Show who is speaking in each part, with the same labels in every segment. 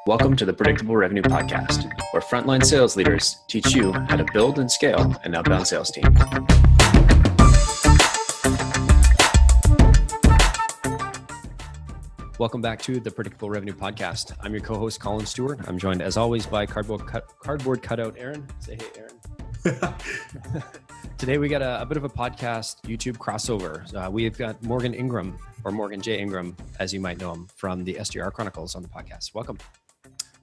Speaker 1: Welcome to the Predictable Revenue Podcast, where frontline sales leaders teach you how to build and scale an outbound sales team. Welcome back to the Predictable Revenue Podcast. I'm your co-host, Collin Stewart. I'm joined, as always, by cardboard cutout Aaron. Say hey, Aaron. Today, we got a bit of a podcast YouTube crossover. We've got Morgan Ingram, or Morgan J. Ingram, as you might know him, from the SDR Chronicles on the podcast. Welcome.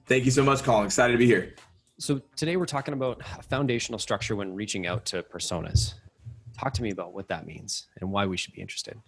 Speaker 2: Thank you so much, Collin. Excited to be here.
Speaker 1: So today we're talking about a foundational structure when reaching out to personas. Talk to me about what that means and why we should be interested.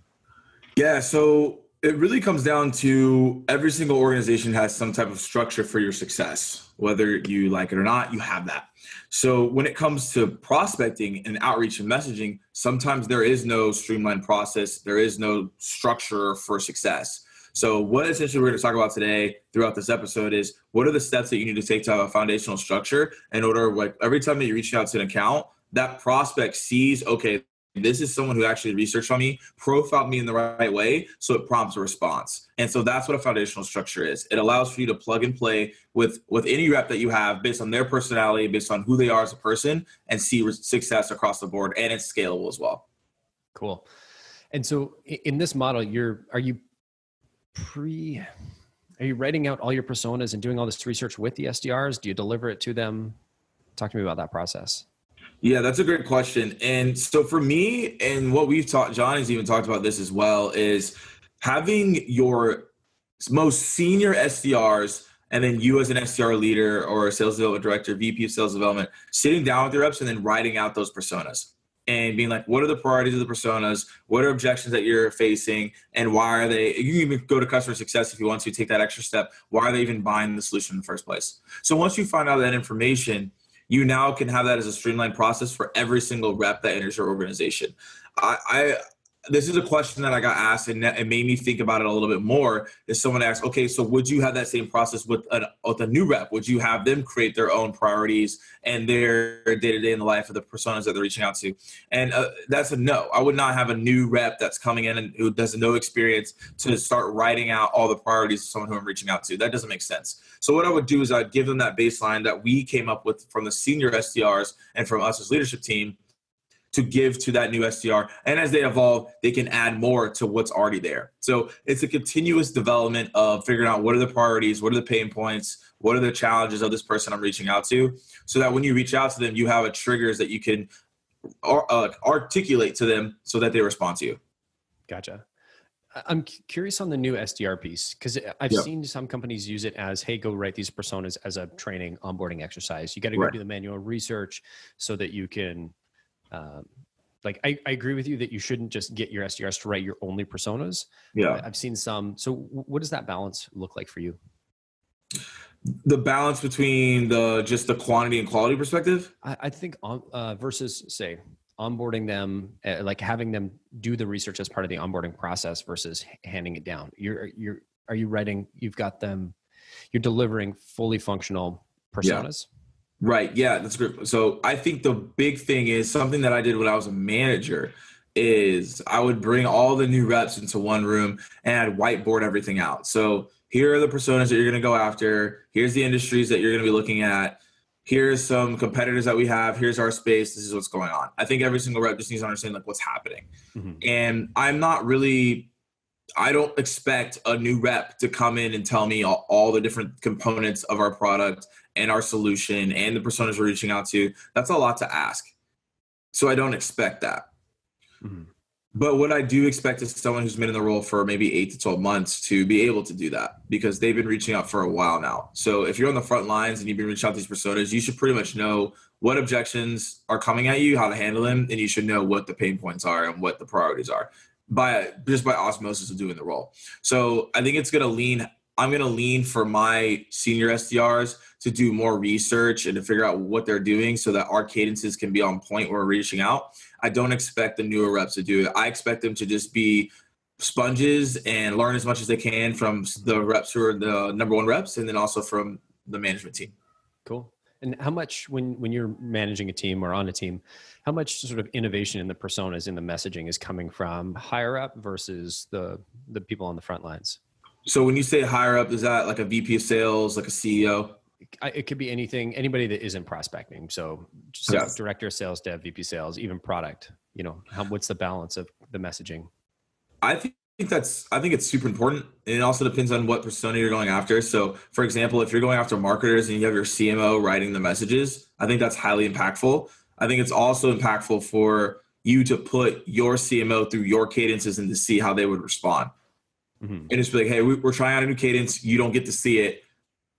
Speaker 2: Yeah, so it really comes down to every single organization has some type of structure for your success. Whether you like it or not, you have that. So when it comes to prospecting and outreach and messaging, sometimes there is no streamlined process. There is no structure for success. So what essentially we're going to talk about today throughout this episode is what are the steps that you need to take to have a foundational structure in order, like every time that you're reaching out to an account, that prospect sees, okay, this is someone who actually researched on me, profiled me in the right way, so it prompts a response. And so that's what a foundational structure is. It allows for you to plug and play with any rep that you have based on their personality, based on who they are as a person, and see success across the board. And it's scalable as well.
Speaker 1: Cool. And so in this model, are you writing out all your personas and doing all this research with the SDRs? Do you deliver it to them? Talk to me about that process.
Speaker 2: Yeah, that's a great question. And so for me, and what we've taught, John has even talked about this as well, is having your most senior SDRs and then you as an SDR leader or a sales development director, VP of sales development, sitting down with your reps and then writing out those personas. And being like, what are the priorities of the personas? What are objections that you're facing? And why are they, you can even go to customer success if you want to take that extra step. Why are they even buying the solution in the first place? So once you find out that information, you now can have that as a streamlined process for every single rep that enters your organization. This is a question that I got asked and it made me think about it a little bit more. Is someone asked, okay, so would you have that same process with a new rep? Would you have them create their own priorities and their day-to-day in the life of the personas that they're reaching out to? And that's a no. I would not have a new rep that's coming in and who does no experience to start writing out all the priorities of someone who I'm reaching out to. That doesn't make sense. So what I would do is I'd give them that baseline that we came up with from the senior SDRs and from us as leadership team to give to that new SDR. And as they evolve, they can add more to what's already there. So it's a continuous development of figuring out what are the priorities, what are the pain points, what are the challenges of this person I'm reaching out to, so that when you reach out to them, you have a triggers that you can articulate to them so that they respond to you.
Speaker 1: Gotcha. I'm curious on the new SDR piece, because I've seen some companies use it as, hey, go write these personas as a training onboarding exercise. You got to go do the manual research so that you can, I agree with you that you shouldn't just get your SDRs to write your only personas.
Speaker 2: Yeah.
Speaker 1: I've seen some. So what does that balance look like for you?
Speaker 2: The balance between just the quantity and quality perspective?
Speaker 1: I think versus say onboarding them, like having them do the research as part of the onboarding process versus handing it down. Are you writing, you're delivering fully functional personas?
Speaker 2: Yeah. Right. Yeah, that's great. So I think the big thing is something that I did when I was a manager is I would bring all the new reps into one room and I'd whiteboard everything out. So here are the personas that you're going to go after. Here's the industries that you're going to be looking at. Here's some competitors that we have. Here's our space. This is what's going on. I think every single rep just needs to understand like what's happening. Mm-hmm. And I don't expect a new rep to come in and tell me all the different components of our product and our solution and the personas we're reaching out to. That's a lot to ask. So I don't expect that. Mm-hmm. But what I do expect is someone who's been in the role for maybe 8 to 12 months to be able to do that because they've been reaching out for a while now. So if you're on the front lines and you've been reaching out to these personas, you should pretty much know what objections are coming at you, how to handle them, and you should know what the pain points are and what the priorities are by osmosis of doing the role. So I think I'm going to lean for my senior SDRs to do more research and to figure out what they're doing so that our cadences can be on point when we're reaching out. I don't expect the newer reps to do it. I expect them to just be sponges and learn as much as they can from the reps who are the number one reps and then also from the management team.
Speaker 1: Cool. And how much, when you're managing a team or on a team, how much sort of innovation in the personas, in the messaging is coming from higher up versus the people on the front lines?
Speaker 2: So when you say higher up, is that like a VP of sales, like a CEO?
Speaker 1: It could be anything, anybody that isn't prospecting. So
Speaker 2: Yes.
Speaker 1: director of sales, dev, VP sales, even product, what's the balance of the messaging?
Speaker 2: I think it's super important. And it also depends on what persona you're going after. So for example, if you're going after marketers and you have your CMO writing the messages, I think that's highly impactful. I think it's also impactful for you to put your CMO through your cadences and to see how they would respond. And just be like, hey, we're trying out a new cadence. You don't get to see it.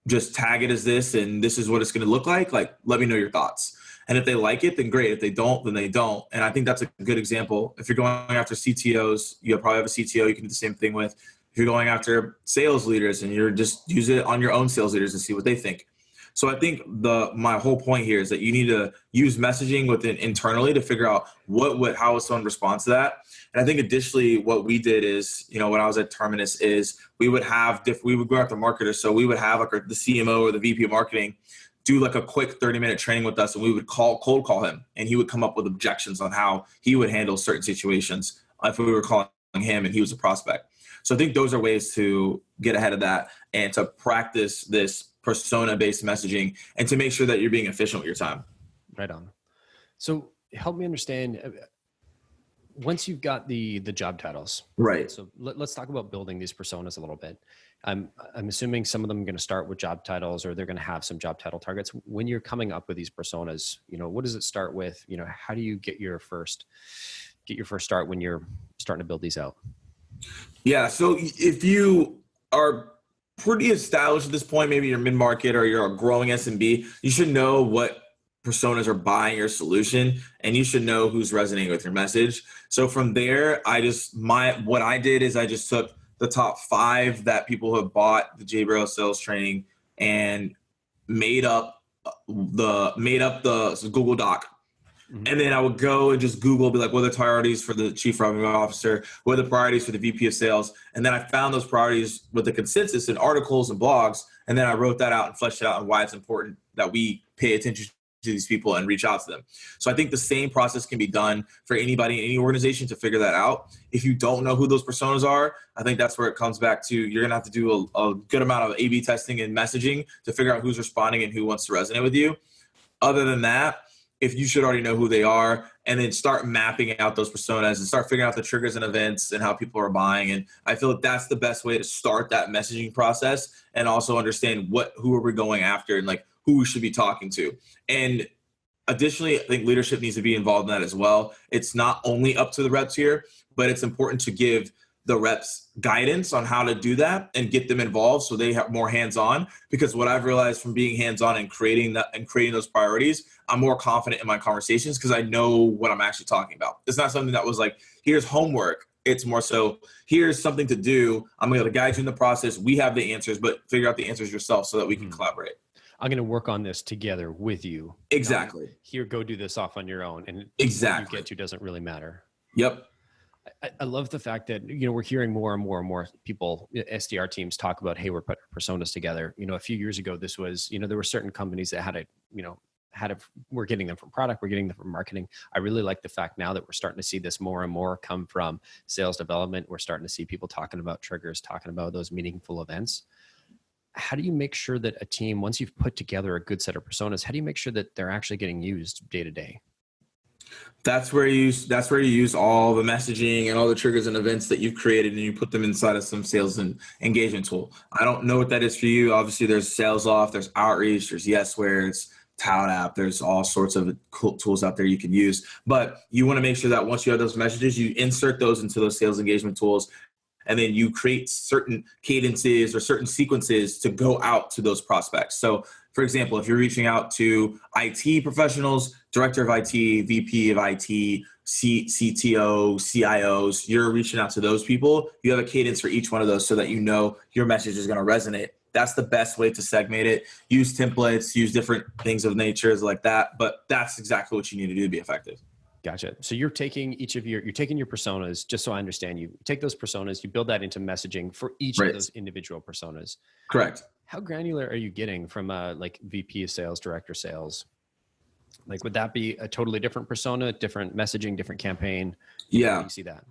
Speaker 2: Just tag it as this, and this is what it's going to look like. Like, let me know your thoughts. And if they like it, then great. If they don't, then they don't. And I think that's a good example. If you're going after CTOs, you probably have a CTO you can do the same thing with. If you're going after sales leaders and you're just use it on your own sales leaders and see what they think. So I think my whole point here is that you need to use messaging within internally to figure out how would someone respond to that. And I think additionally, what we did is, when I was at Terminus, is we would go after marketers. So we would have like the CMO or the VP of marketing do like a quick 30-minute training with us, and we would cold call him, and he would come up with objections on how he would handle certain situations if we were calling him and he was a prospect. So I think those are ways to get ahead of that and to practice this persona-based messaging and to make sure that you're being efficient with your time.
Speaker 1: Right on. So help me understand, once you've got the job titles,
Speaker 2: right?
Speaker 1: So let's talk about building these personas a little bit. I'm assuming some of them are going to start with job titles, or they're going to have some job title targets. When you're coming up with these personas, what does it start with? How do you get your first start when you're starting to build these out?
Speaker 2: Yeah. So if you are pretty established at this point, maybe you're mid-market or you're a growing SMB, you should know what personas are buying your solution, and you should know who's resonating with your message. So from there, what I did is I just took the top 5 that people have bought the JBarrows Sales Training and made up the Google Doc. And then I would go and just Google, be like, what are the priorities for the chief revenue officer? What are the priorities for the VP of sales? And then I found those priorities with the consensus in articles and blogs. And then I wrote that out and fleshed it out on why it's important that we pay attention to these people and reach out to them. So I think the same process can be done for anybody in any organization to figure that out. If you don't know who those personas are, I think that's where it comes back to, you're going to have to do a good amount of A/B testing and messaging to figure out who's responding and who wants to resonate with you. Other than that, if you should already know who they are, and then start mapping out those personas and start figuring out the triggers and events and how people are buying. And I feel like that's the best way to start that messaging process, and also understand who are we going after and like who we should be talking to. And additionally, I think leadership needs to be involved in that as well. It's not only up to the reps here, but it's important to give the reps guidance on how to do that and get them involved so they have more hands-on. Because what I've realized from being hands-on and creating those priorities, I'm more confident in my conversations because I know what I'm actually talking about. It's not something that was like, here's homework. It's more so, here's something to do. I'm going to guide you in the process. We have the answers, but figure out the answers yourself so that we can collaborate.
Speaker 1: I'm going to work on this together with you.
Speaker 2: Exactly.
Speaker 1: Here, go do this off on your own. And
Speaker 2: exactly
Speaker 1: what you get to doesn't really matter.
Speaker 2: Yep.
Speaker 1: I love the fact that, we're hearing more and more people, SDR teams talk about, hey, we're putting personas together. A few years ago, this was, there were certain companies that we're getting them from product, we're getting them from marketing. I really like the fact now that we're starting to see this more and more come from sales development. We're starting to see people talking about triggers, talking about those meaningful events. How do you make sure that a team, once you've put together a good set of personas, how do you make sure that they're actually getting used day to day?
Speaker 2: That's where you use all the messaging and all the triggers and events that you've created, and you put them inside of some sales and engagement tool. I don't know what that is for you. Obviously, there's Sales Off, there's Outreach, there's Yesware, it's Tout App. There's all sorts of cool tools out there you can use. But you want to make sure that once you have those messages, you insert those into those sales engagement tools, and then you create certain cadences or certain sequences to go out to those prospects. So for example, if you're reaching out to IT professionals, director of IT, VP of IT, CTO, CIOs, you're reaching out to those people. You have a cadence for each one of those so that your message is going to resonate. That's the best way to segment it. Use templates, use different things of natures like that. But that's exactly what you need to do to be effective.
Speaker 1: Gotcha. So you're taking your personas, just so I understand, you take those personas, you build that into messaging for each of those individual personas.
Speaker 2: Correct.
Speaker 1: How granular are you getting from like VP of sales, director sales? Like, would that be a totally different persona, different messaging, different campaign?
Speaker 2: Yeah.
Speaker 1: How do you see that?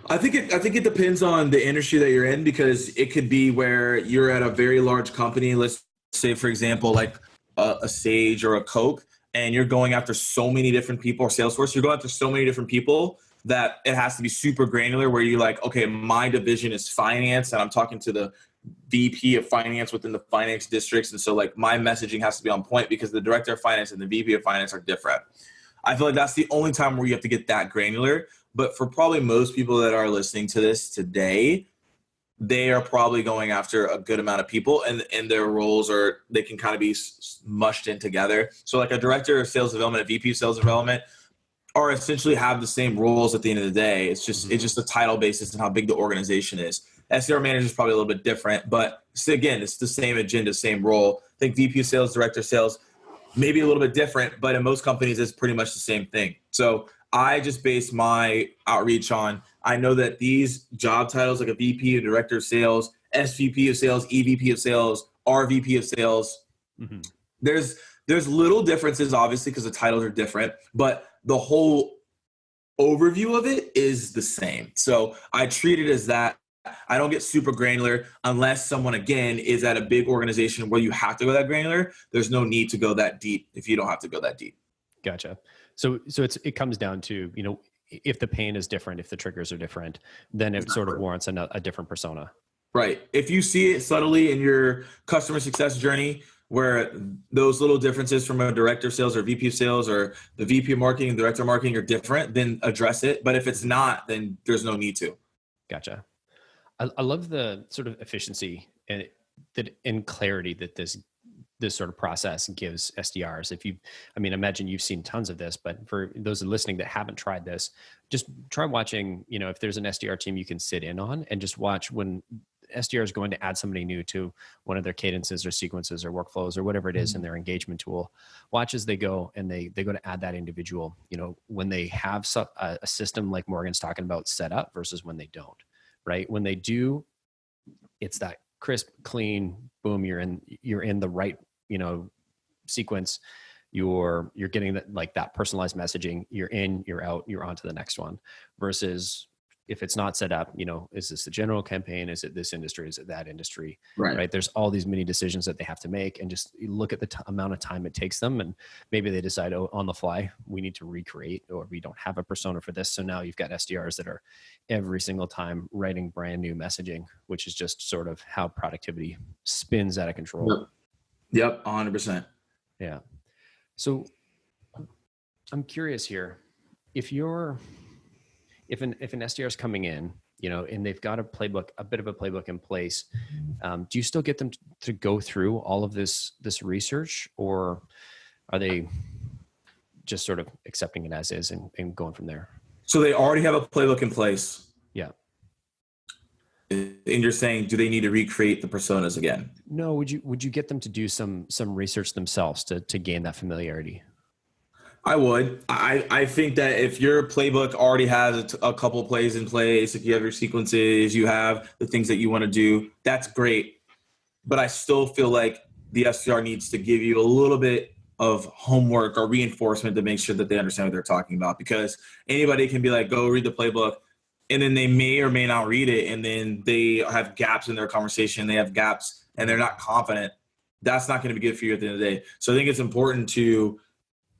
Speaker 2: I think it depends on the industry that you're in, because it could be where you're at a very large company. Let's say, for example, like a Sage or a Coke, and you're going after so many different people, or Salesforce, you're going after so many different people that it has to be super granular, where you're like, okay, my division is finance and I'm talking to the VP of finance within the finance districts. And so like my messaging has to be on point because the director of finance and the VP of finance are different. I feel like that's the only time where you have to get that granular. But for probably most people that are listening to this today, they are probably going after a good amount of people, and their roles are, they can kind of be mushed in together. So like a director of sales development, a VP of sales development are essentially have the same roles at the end of the day. It's just a title basis and how big the organization is. SDR manager is probably a little bit different, but again, it's the same agenda, same role. I think VP of sales, director of sales, maybe a little bit different, but in most companies, it's pretty much the same thing. So I just base my outreach on, I know that these job titles like a VP, a director of sales, SVP of sales, EVP of sales, RVP of sales, there's little differences, obviously, because the titles are different, but the whole overview of it is the same. So I treat it as that. I don't get super granular unless someone, again, is at a big organization where you have to go that granular. There's no need to go that deep if you don't have to go that deep.
Speaker 1: Gotcha. So it comes down to, if the pain is different, if the triggers are different, then it sort of warrants a different persona.
Speaker 2: Right. If you see it subtly in your customer success journey, where those little differences from a director of sales or VP of sales or the VP of marketing and director of marketing are different, then address it. But if it's not, then there's no need to.
Speaker 1: Gotcha. I love the sort of efficiency and clarity that this sort of process gives SDRs. Imagine you've seen tons of this, but for those listening that haven't tried this, just try watching, if there's an SDR team you can sit in on and just watch when SDR is going to add somebody new to one of their cadences or sequences or workflows or whatever it is in their engagement tool. Watch as they go and they go to add that individual, when they have a system like Morgan's talking about set up versus when they don't, right? When they do, it's that crisp, clean, boom, you're in the right, sequence. You're getting that personalized messaging. You're in, you're out, you're on to the next one. Versus if it's not set up, is this a general campaign? Is it this industry? Is it that industry? Right? There's all these many decisions that they have to make, and just look at the amount of time it takes them. And maybe they decide, on the fly, we need to recreate, or we don't have a persona for this. So now you've got SDRs that are every single time writing brand new messaging, which is just sort of how productivity spins out of control.
Speaker 2: Yep. 100%.
Speaker 1: Yeah. So I'm curious here, if an SDR is coming in, and they've got a bit of a playbook in place, do you still get them to go through all of this research, or are they just sort of accepting it as is and going from there?
Speaker 2: So they already have a playbook in place.
Speaker 1: Yeah.
Speaker 2: And you're saying, do they need to recreate the personas again?
Speaker 1: No. Would you get them to do some research themselves to gain that familiarity?
Speaker 2: I would. I think that if your playbook already has a couple plays in place, if you have your sequences, you have the things that you want to do, that's great. But I still feel like the SDR needs to give you a little bit of homework or reinforcement to make sure that they understand what they're talking about. Because anybody can be like, go read the playbook, and then they may or may not read it, and then they have gaps in their conversation, they have gaps, and they're not confident. That's not going to be good for you at the end of the day. So I think it's important to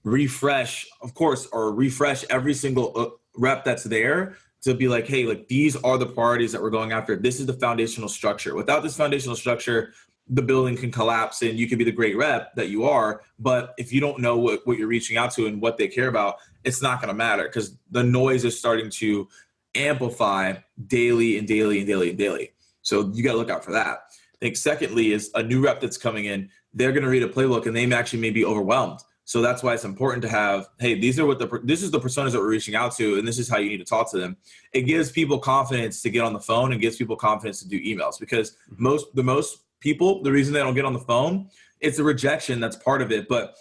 Speaker 2: refresh, of course, or refresh every single rep that's there to be like, hey, these are the priorities that we're going after. This is the foundational structure. Without this foundational structure, the building can collapse and you can be the great rep that you are. But if you don't know what you're reaching out to and what they care about, it's not going to matter, because the noise is starting to amplify daily and daily and daily and daily. So you got to look out for that. I think secondly is a new rep that's coming in, they're going to read a playbook and they actually may be overwhelmed. So that's why it's important to have, hey, this is the personas that we're reaching out to, and this is how you need to talk to them. It gives people confidence to get on the phone, and gives people confidence to do emails, because most people, the reason they don't get on the phone, it's a rejection. That's part of it. But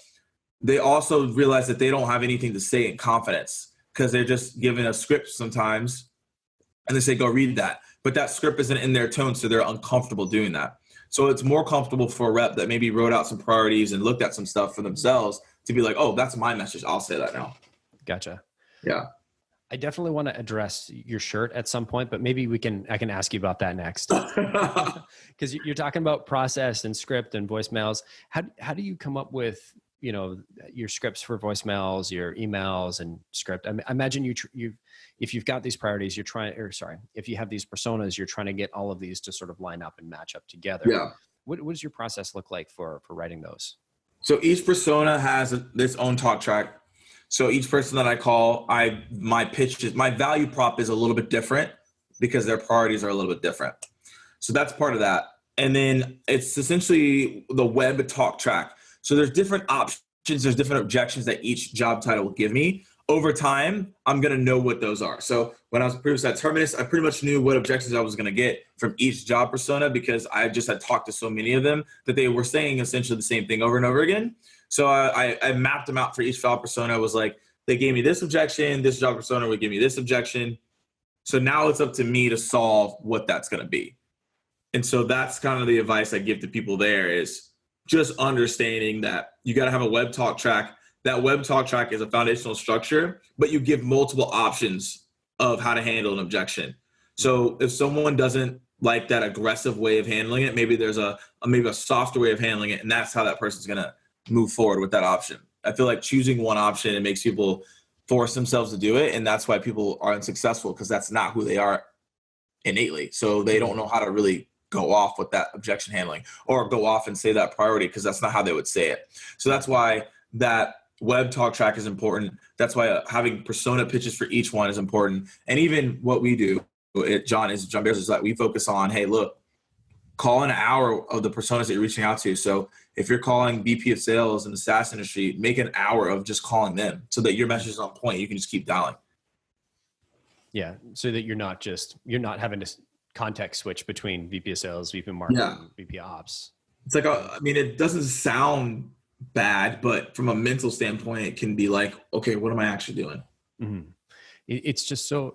Speaker 2: they also realize that they don't have anything to say in confidence, because they're just given a script sometimes and they say, go read that. But that script isn't in their tone, so they're uncomfortable doing that. So it's more comfortable for a rep that maybe wrote out some priorities and looked at some stuff for themselves to be like, oh, that's my message, I'll say that now.
Speaker 1: Gotcha.
Speaker 2: Yeah.
Speaker 1: I definitely want to address your shirt at some point, but maybe I can ask you about that next. Because you're talking about process and script and voicemails. How do you come up with, your scripts for voicemails, your emails and script? I imagine if you've got these priorities, if you have these personas, you're trying to get all of these to sort of line up and match up together.
Speaker 2: Yeah.
Speaker 1: What does your process look like for writing those?
Speaker 2: So each persona has its own talk track. So each person that I call, my value prop is a little bit different because their priorities are a little bit different. So that's part of that. And then it's essentially the web talk track. So there's different options, there's different objections that each job title will give me. Over time, I'm going to know what those are. So when I was previously at Terminus, I pretty much knew what objections I was going to get from each job persona because I just had talked to so many of them that they were saying essentially the same thing over and over again. So I mapped them out for each job persona. It was like, they gave me this objection, this job persona would give me this objection. So now it's up to me to solve what that's going to be. And so that's kind of the advice I give to people there is just understanding that you got to have a web talk track. That web talk track is a foundational structure, but you give multiple options of how to handle an objection. So if someone doesn't like that aggressive way of handling it, maybe there's maybe a softer way of handling it, and that's how that person's going to move forward with that option. I feel like choosing one option, it makes people force themselves to do it, and that's why people are unsuccessful because that's not who they are innately. So they don't know how to really go off with that objection handling or go off and say that priority because that's not how they would say it. So that's why that web talk track is important. That's why having persona pitches for each one is important. And even what we do at JBarrows is that we focus on, hey, look, call an hour of the personas that you're reaching out to. So if you're calling VP of sales in the SaaS industry, make an hour of just calling them so that your message is on point. You can just keep dialing.
Speaker 1: Yeah. So that you're not having to context switch between VP of sales, VP of marketing, VP of ops.
Speaker 2: It's like, it doesn't sound bad, but from a mental standpoint, it can be like, okay, what am I actually doing?
Speaker 1: Mm-hmm. It's just so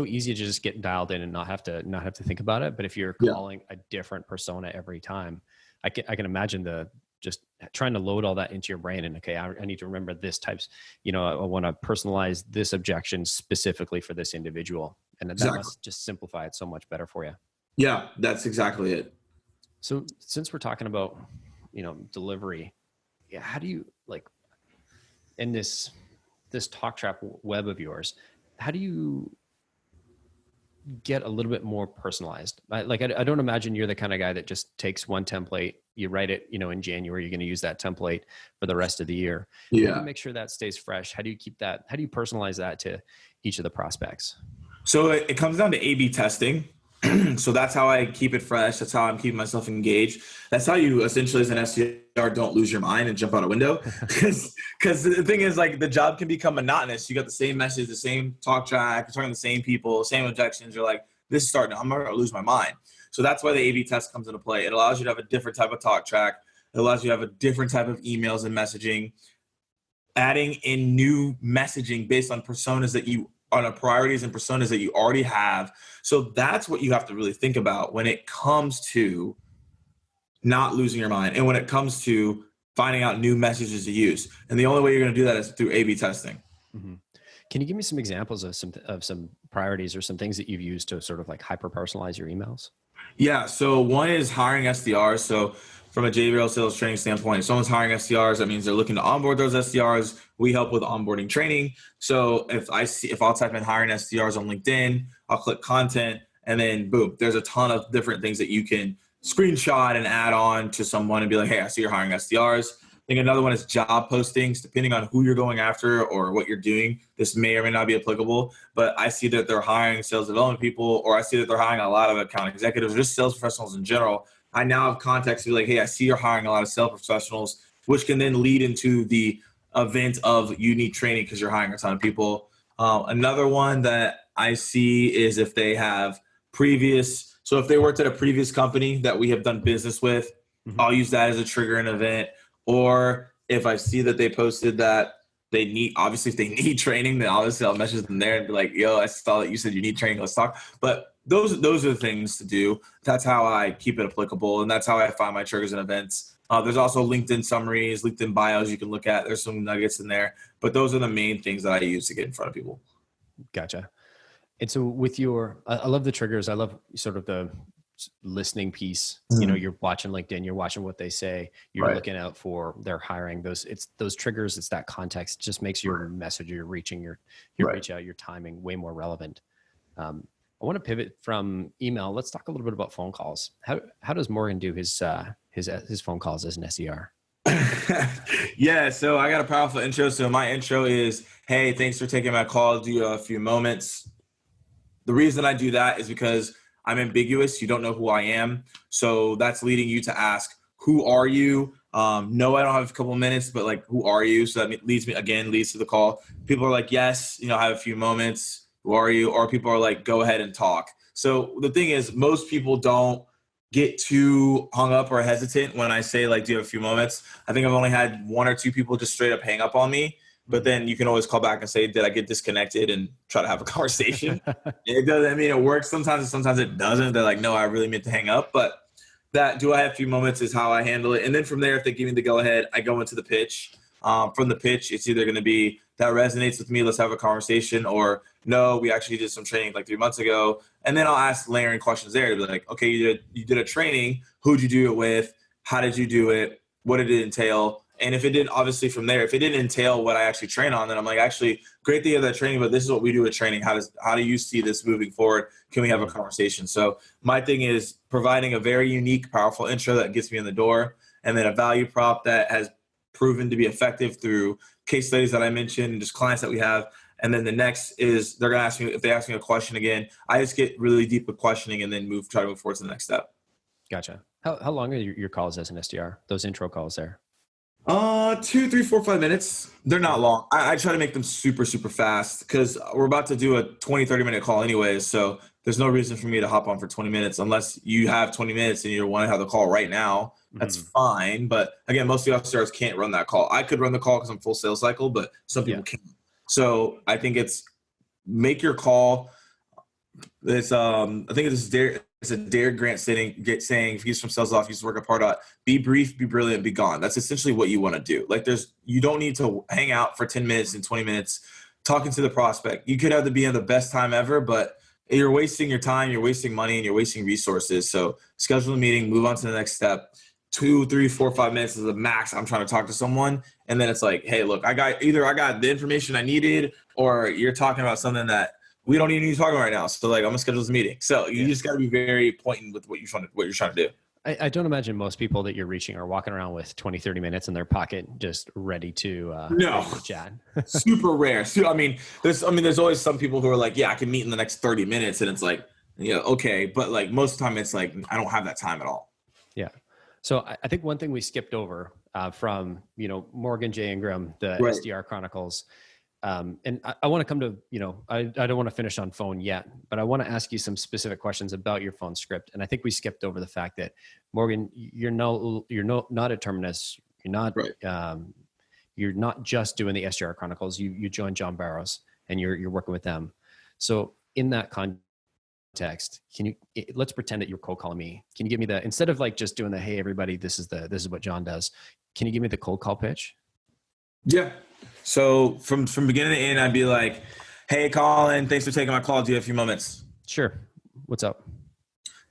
Speaker 1: easy to just get dialed in and not have to think about it. But if you're calling a different persona every time, I can imagine just trying to load all that into your brain and okay, I need to remember this types, I want to personalize this objection specifically for this individual. And that must just simplify it so much better for you. Yeah,
Speaker 2: that's exactly it.
Speaker 1: So since we're talking about, delivery, how do you in this talk track web of yours, how do you get a little bit more personalized? I don't imagine you're the kind of guy that just takes one template, you write it, in January, you're going to use that template for the rest of the year.
Speaker 2: Yeah.
Speaker 1: How do you make sure that stays fresh? How do you keep that? How do you personalize that to each of the prospects?
Speaker 2: So it comes down to A/B testing. So that's how I keep it fresh. That's how I'm keeping myself engaged. That's how you essentially as an SDR don't lose your mind and jump out a window. Because the thing is the job can become monotonous. You got the same message, the same talk track, you're talking to the same people, same objections. You're like, this is starting, I'm going to lose my mind. So that's why the A/B test comes into play. It allows you to have a different type of talk track. It allows you to have a different type of emails and messaging, adding in new messaging based on personas that you on priorities and personas that you already have. So that's what you have to really think about when it comes to not losing your mind and when it comes to finding out new messages to use. And the only way you're going to do that is through A/B testing.
Speaker 1: Mm-hmm. Can you give me some examples of some priorities or some things that you've used to sort of hyper personalize your emails?
Speaker 2: Yeah. So one is hiring SDRs. So from a JBarrows Sales Training standpoint, if someone's hiring SDRs, that means they're looking to onboard those SDRs. We help with onboarding training. So if I'll type in hiring SDRs on LinkedIn, I'll click content, and then boom, there's a ton of different things that you can screenshot and add on to someone and be like, hey, I see you're hiring SDRs. I think another one is job postings. Depending on who you're going after or what you're doing, this may or may not be applicable, but I see that they're hiring sales development people, or I see that they're hiring a lot of account executives, or just sales professionals in general. I now have context to be like, hey, I see you're hiring a lot of sales professionals, which can then lead into the event of you need training because you're hiring a ton of people. Another one that I see is if they have so if they worked at a previous company that we have done business with, mm-hmm. I'll use that as a trigger and event. Or if I see that they posted that they need, obviously if they need training, then obviously I'll message them there and be like, yo, I saw that you said you need training, let's talk. But those are the things to do. That's how I keep it applicable. And that's how I find my triggers and events. There's also LinkedIn summaries, LinkedIn bios you can look at. There's some nuggets in there. But those are the main things that I use to get in front of people.
Speaker 1: Gotcha. And so with I love the triggers. I love sort of the listening piece. You're watching LinkedIn, you're watching what they say, you're
Speaker 2: Right.
Speaker 1: looking out for their hiring. It's those triggers. It's that context. It just makes your message, your reaching, your reach out, your timing way more relevant. I want to pivot from email. Let's talk a little bit about phone calls. How does Morgan do his phone calls as an SDR?
Speaker 2: Yeah, so I got a powerful intro. So my intro is, hey, thanks for taking my call. Do you have a few moments? The reason I do that is because I'm ambiguous. You don't know who I am. So that's leading you to ask, who are you? No, I don't have a couple of minutes, but like, who are you? So that leads to the call. People are like, yes, I have a few moments. Who are you? Or people are like, go ahead and talk. So the thing is, most people don't get too hung up or hesitant when I say, like, do you have a few moments? I think I've only had one or two people just straight up hang up on me. But then you can always call back and say, did I get disconnected, and try to have a conversation. It doesn't, it works sometimes, and sometimes it doesn't. They're like, no, I really meant to hang up. But that, do I have a few moments, is how I handle it. And then from there, if they give me the go ahead, I go into the pitch. From the pitch, it's either going to be, that resonates with me, let's have a conversation, or no, we actually did some training like 3 months ago. And then I'll ask layering questions there to be like, okay, you did a training. Who'd you do it with? How did you do it? What did it entail? And if it didn't, obviously from there, if it didn't entail what I actually train on, then I'm like, actually, great that you have that training, but this is what we do at training. How do you see this moving forward? Can we have a conversation? So my thing is providing a very unique, powerful intro that gets me in the door, and then a value prop that has proven to be effective through case studies that I mentioned, and just clients that we have. And then the next is, they're going to ask me, if they ask me a question again, I just get really deep with questioning and then try to move forward to the next step.
Speaker 1: Gotcha. How long are your calls as an SDR? Those intro calls there?
Speaker 2: 2, 3, 4, 5 minutes. They're not long. I try to make them super, super fast, because we're about to do a 20, 30-minute call anyways. So there's no reason for me to hop on for 20 minutes unless you have 20 minutes and you want to have the call right now. That's fine. But again, most of the SDRs can't run that call. I could run the call because I'm full sales cycle, but some people can't. So I think it's make your call. It's I think it's a Dare Grant saying, if he's from Sales Off, he's to work at Pardot, be brief, be brilliant, be gone. That's essentially what you want to do. Like, you don't need to hang out for 10 minutes and 20 minutes talking to the prospect. You could have to be in the best time ever, but you're wasting your time, you're wasting money, and you're wasting resources. So schedule a meeting, move on to the next step. 2, 3, 4, 5 minutes is the max I'm trying to talk to someone. And then it's like, hey, look, I got the information I needed, or you're talking about something that we don't even need to talk about right now. So like, I'm gonna schedule this meeting. So you just got to be very pointed with what you're trying to do.
Speaker 1: I don't imagine most people that you're reaching are walking around with 20, 30 minutes in their pocket, just ready to chat.
Speaker 2: Super rare. So, there's always some people who are like, yeah, I can meet in the next 30 minutes. And it's like, okay. But like, most of the time it's like, I don't have that time at all.
Speaker 1: Yeah. So I think one thing we skipped over from, Morgan J. Ingram, the SDR Chronicles. And I want to come to, I don't want to finish on phone yet, but I want to ask you some specific questions about your phone script. And I think we skipped over the fact that, Morgan, you're not a terminus. You're not just doing the SDR Chronicles. You joined JBarrows and you're working with them. So in that context, let's pretend that you're cold calling me. Can you give me instead of like just doing the, hey, everybody, this is what John does. Can you give me the cold call pitch?
Speaker 2: Yeah. So from beginning to end, I'd be like, hey, Collin, thanks for taking my call. Do you have a few moments?
Speaker 1: Sure. What's up?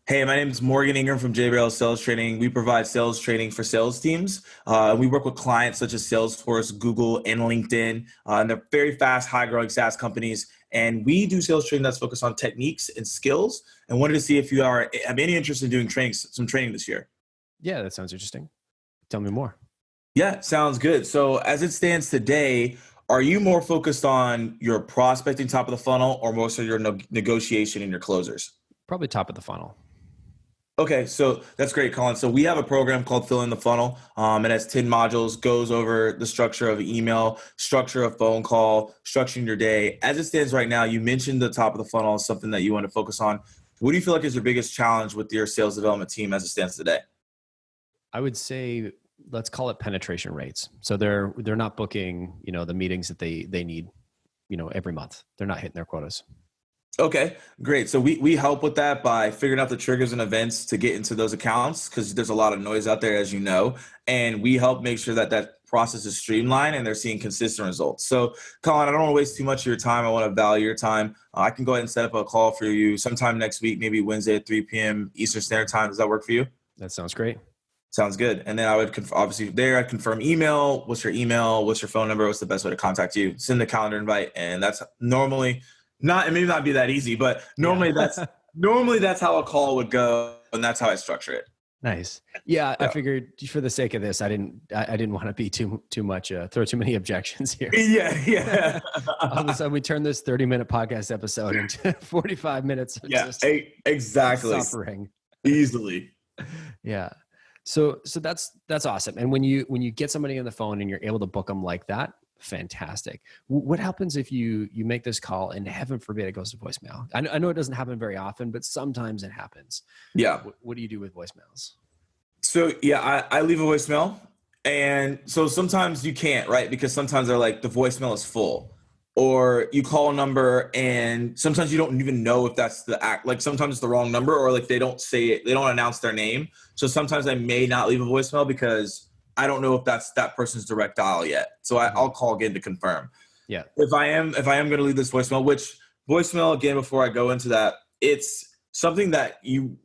Speaker 2: Hey, my name is Morgan Ingram from JBarrows Sales Training. We provide sales training for sales teams. We work with clients such as Salesforce, Google, and LinkedIn. And they're very fast, high-growing SaaS companies. And we do sales training that's focused on techniques and skills. And wanted to see if you have any interest in doing some training this year.
Speaker 1: Yeah, that sounds interesting. Tell me more.
Speaker 2: Yeah, sounds good. So as it stands today, are you more focused on your prospecting top of the funnel, or more so your negotiation and your closers?
Speaker 1: Probably top of the funnel.
Speaker 2: Okay, so that's great, Collin. So we have a program called Fill in the Funnel. It has 10 modules, goes over the structure of email, structure of phone call, structuring your day. As it stands right now, you mentioned the top of the funnel is something that you want to focus on. What do you feel like is your biggest challenge with your sales development team as it stands today?
Speaker 1: I would say, let's call it penetration rates. So they're not booking, the meetings that they need, every month. They're not hitting their quotas.
Speaker 2: Okay, great. So we help with that by figuring out the triggers and events to get into those accounts because there's a lot of noise out there, as you know, and we help make sure that that process is streamlined and they're seeing consistent results. So, Collin, I don't want to waste too much of your time. I want to value your time. I can go ahead and set up a call for you sometime next week, maybe Wednesday at 3 p.m. Eastern Standard Time. Does that work for you?
Speaker 1: That sounds great.
Speaker 2: Sounds good. And then I would obviously there I'd confirm email. What's your email? What's your phone number? What's the best way to contact you? Send the calendar invite, and that's normally not. It may not be that easy, but normally that's how a call would go, and that's how I structure it.
Speaker 1: Nice. Yeah, I figured for the sake of this, I didn't want to be too much throw too many objections here.
Speaker 2: Yeah.
Speaker 1: All of a sudden, we turn this 30-minute podcast episode into 45 minutes of just
Speaker 2: exactly
Speaker 1: suffering
Speaker 2: easily.
Speaker 1: Yeah. So that's awesome. And when you get somebody on the phone and you're able to book them like that, fantastic. What happens if you make this call and heaven forbid it goes to voicemail? I know it doesn't happen very often, but sometimes it happens.
Speaker 2: Yeah.
Speaker 1: What do you do with voicemails?
Speaker 2: So yeah, I leave a voicemail, and so sometimes you can't, right? Because sometimes they're like the voicemail is full. Or you call a number and sometimes you don't even know if that's the act. Like sometimes it's the wrong number, or like they don't say it, they don't announce their name. So sometimes I may not leave a voicemail because I don't know if that's that person's direct dial yet. So I'll call again to confirm.
Speaker 1: Yeah.
Speaker 2: If I am going to leave this voicemail, which voicemail again, before I go into that, it's something that you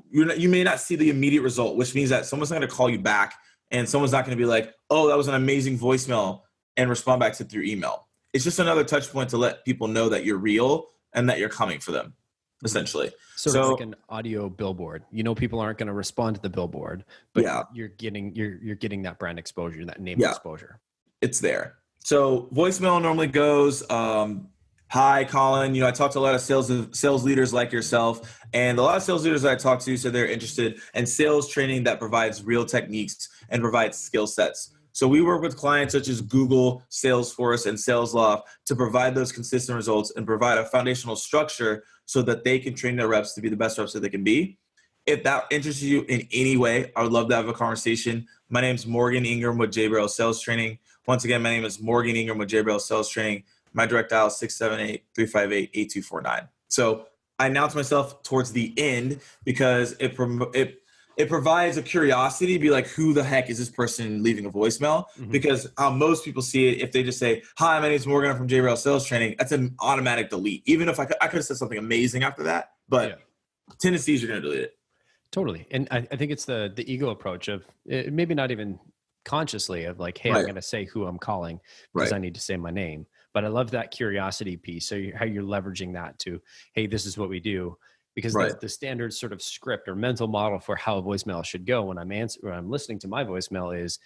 Speaker 2: may not see the immediate result, which means that someone's not going to call you back and someone's not going to be like, oh, that was an amazing voicemail and respond back to it through email. It's just another touch point to let people know that you're real and that you're coming for them, essentially.
Speaker 1: Sort of like an audio billboard. People aren't going to respond to the billboard, but you're getting that brand exposure, that name exposure.
Speaker 2: It's there. So voicemail normally goes, hi, Collin. I talked to a lot of sales leaders like yourself, and a lot of sales leaders that I talked to said they're interested in sales training that provides real techniques and provides skill sets. So we work with clients such as Google, Salesforce, and SalesLoft to provide those consistent results and provide a foundational structure so that they can train their reps to be the best reps that they can be. If that interests you in any way, I would love to have a conversation. My name is Morgan Ingram with JBarrows Sales Training. Once again, my name is Morgan Ingram with JBarrows Sales Training. My direct dial is 678-358-8249. So I announce myself towards the end because it provides a curiosity, be like, who the heck is this person leaving a voicemail? Mm-hmm. Because how most people see it, if they just say, hi, my name is Morgan, I'm from JBarrows Sales Training, that's an automatic delete. Even if I could have said something amazing after that, but tendencies you're going to delete it.
Speaker 1: Totally. And I think it's the ego approach of maybe not even consciously of like, hey, I'm going to say who I'm calling because I need to say my name. But I love that curiosity piece. So how you're leveraging that to, hey, this is what we do. Because the standard sort of script or mental model for how a voicemail should go when I'm listening to my voicemail is,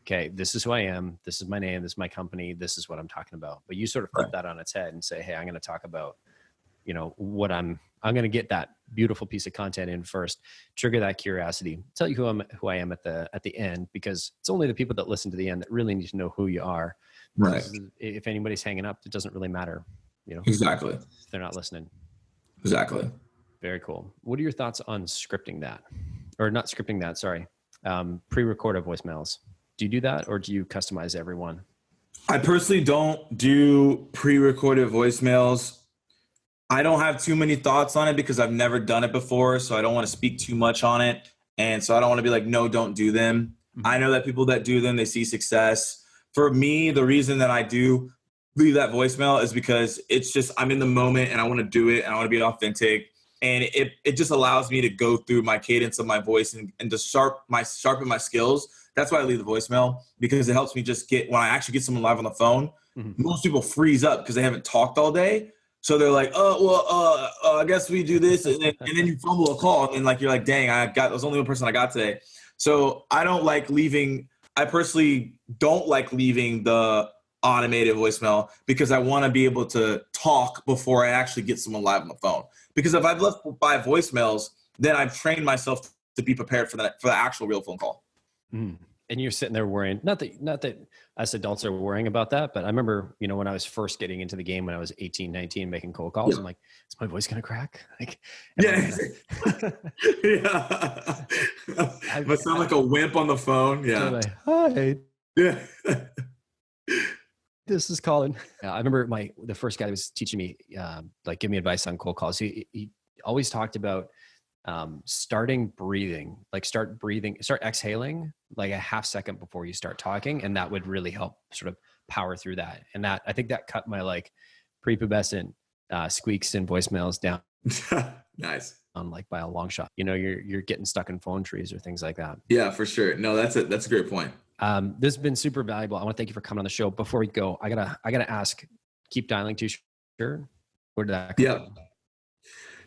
Speaker 1: okay, this is who I am. This is my name. This is my company. This is what I'm talking about. But you sort of flip that on its head and say, hey, I'm going to talk about, what I'm going to get that beautiful piece of content in first, trigger that curiosity, tell you who I am at the end, because it's only the people that listen to the end that really need to know who you are.
Speaker 2: Right.
Speaker 1: If anybody's hanging up, it doesn't really matter.
Speaker 2: Exactly.
Speaker 1: They're not listening.
Speaker 2: Exactly.
Speaker 1: Very cool. What are your thoughts on scripting that? Or not scripting that, sorry. Pre-recorded voicemails. Do you do that or do you customize everyone?
Speaker 2: I personally don't do pre-recorded voicemails. I don't have too many thoughts on it because I've never done it before, so I don't want to speak too much on it. And so I don't want to be like, no, don't do them. Mm-hmm. I know that people that do them, they see success. For me, the reason that I do leave that voicemail is because it's just, I'm in the moment and I want to do it and I want to be authentic. And it just allows me to go through my cadence of my voice and to sharpen my skills. That's why I leave the voicemail, because it helps me just when I actually get someone live on the phone, most people freeze up because they haven't talked all day. So they're like, I guess we do this. And then you fumble a call and you're like, dang, there's only one person I got today. So I personally don't like leaving the automated voicemail because I want to be able to talk before I actually get someone live on the phone. Because if I've left 5 voicemails, then I've trained myself to be prepared for the actual real phone call.
Speaker 1: Mm. And you're sitting there worrying, not that us adults are worrying about that, but I remember, when I was first getting into the game when I was 18, 19, making cold calls, I'm like, is my voice going to crack?
Speaker 2: Yeah. I sound like a wimp on the phone. Yeah.
Speaker 1: Like, hi.
Speaker 2: Yeah.
Speaker 1: This is Collin. I remember the first guy that was teaching me, like give me advice on cold calls. He always talked about starting breathing, start exhaling like a half second before you start talking. And that would really help sort of power through that. And I think that cut my like prepubescent squeaks and voicemails down.
Speaker 2: Nice.
Speaker 1: On like by a long shot. You're getting stuck in phone trees or things like that.
Speaker 2: Yeah, for sure. No, that's a great point.
Speaker 1: This has been super valuable. I want to thank you for coming on the show. Before we go, I gotta ask, keep dialing t-shirt. Where did that come from?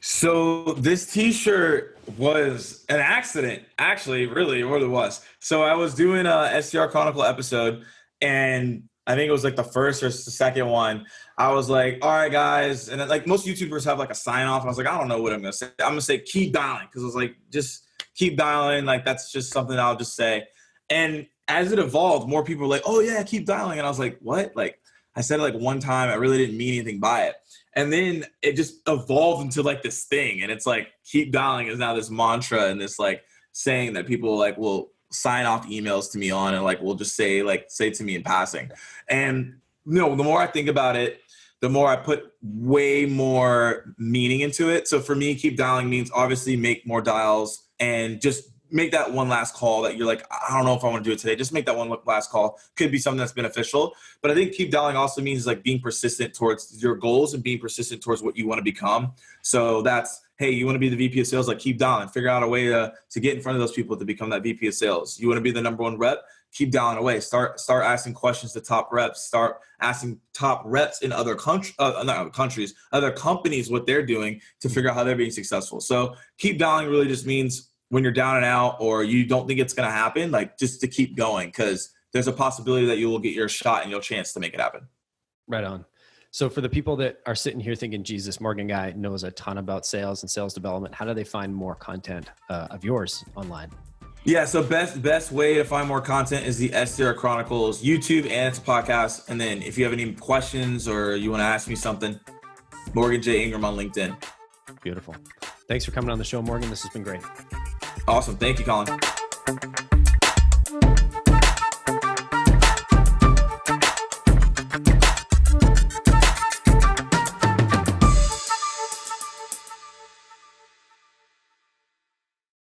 Speaker 2: So this t-shirt was an accident, actually, really, what it was. So I was doing a SDR Chronicle episode, and I think it was like the first or the second one. I was like, all right, guys. And then, like most YouTubers have like a sign off. And I was like, I don't know what I'm going to say. I'm going to say keep dialing. Cause I was like, just keep dialing. Like, that's just something I'll just say. And as it evolved, more people were like, oh yeah, keep dialing. And I was like, what? Like I said it like one time, I really didn't mean anything by it. And then it just evolved into like this thing. And it's like, keep dialing is now this mantra and this like saying that people like will sign off emails to me on and like will just say to me in passing. And the more I think about it, the more I put way more meaning into it. So for me, keep dialing means obviously make more dials and just make that one last call that you're like, I don't know if I want to do it today. Just make that one last call. Could be something that's beneficial. But I think keep dialing also means like being persistent towards your goals and being persistent towards what you want to become. So that's, hey, you want to be the VP of sales, like keep dialing, figure out a way to get in front of those people to become that VP of sales. You want to be the number one rep, keep dialing away. Start asking questions to top reps. Start asking top reps in other countries, other companies, what they're doing to figure out how they're being successful. So keep dialing really just means when you're down and out or you don't think it's going to happen, like just to keep going because there's a possibility that you will get your shot and your chance to make it happen.
Speaker 1: Right on. So for the people that are sitting here thinking, Jesus, Morgan guy knows a ton about sales and sales development, how do they find more content of yours online?
Speaker 2: Yeah, so best way to find more content is the SDR Chronicles YouTube and its podcast. And then if you have any questions or you want to ask me something, Morgan J. Ingram on LinkedIn.
Speaker 1: Beautiful. Thanks for coming on the show, Morgan. This has been great.
Speaker 2: Awesome. Thank you, Collin.